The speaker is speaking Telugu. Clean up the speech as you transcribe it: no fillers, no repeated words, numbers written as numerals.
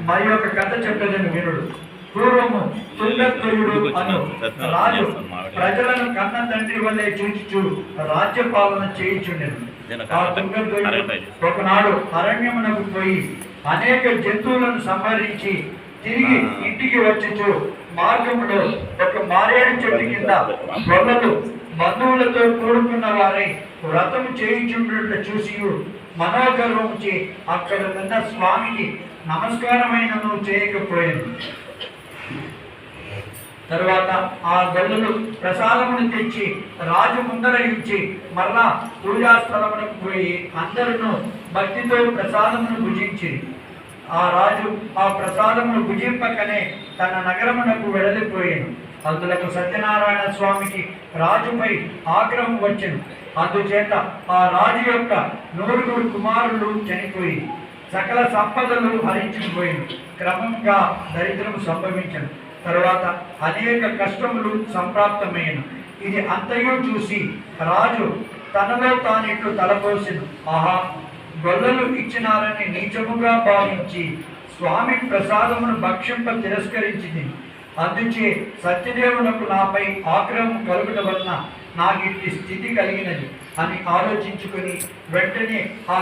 మరి ఒక కథ చెప్పేదని వినుడు. పూర్వము తుంగత్వయుడు అను రాజు ప్రజలను కన్న తండ్రి వల్లే చూచుచు రాజ్యపాలన చేయుచుండెను. ఆ తుంగత్వయుడు ఒకనాడు అరణ్యమునకు పోయి అనేక జంతువులను సంహరించి తిరిగి ఇంటికి వచ్చుచు మార్గములో ఒక మారేడు చెట్టు కింద గొల్లలు బంధువులతో కూడుకున్న వారై వ్రతము చేయించుండుట చూసి మనోగర్వముచి అక్కడ ఉన్న స్వామికి నమస్కారమైనను చేయకపోయాను. తరువాత ఆ గొల్లలు ప్రసాదమును తెచ్చి రాజు ముందర ఇచ్చి మరలా పూజాస్థలమునకు పోయి అందరూ భక్తితో ప్రసాదమును భుజించి ఆ రాజు ఆ ప్రసాదమును భుజింపకనే తన నగరమునకు వెడలిపోయాను. అందులకు సత్యనారాయణ స్వామికి రాజుపై ఆగ్రహం వచ్చెను. అందుచేత ఆ రాజు యొక్క 9 కుమారులు చనిపోయి సకల సంపదలు హరించిపోయాను. క్రమంగా దరిద్రము సంభవించను. తరువాత అనేక కష్టములు సంప్రాప్తమయ్యను. ఇది అంతయు చూసి రాజు తనలో తానిట్లు తలపోసెను. ఆహా, గొల్లలు ఇచ్చినారని నీచముగా భావించి స్వామి ప్రసాదమును భక్షింప తిరస్కరించింది. అందుచే సత్యదేవునకు నాపై ఆగ్రహం కలుగుట వలన నాకు ఇట్టి స్థితి కలిగినది అని ఆలోచించుకుని వెంటనే ఆ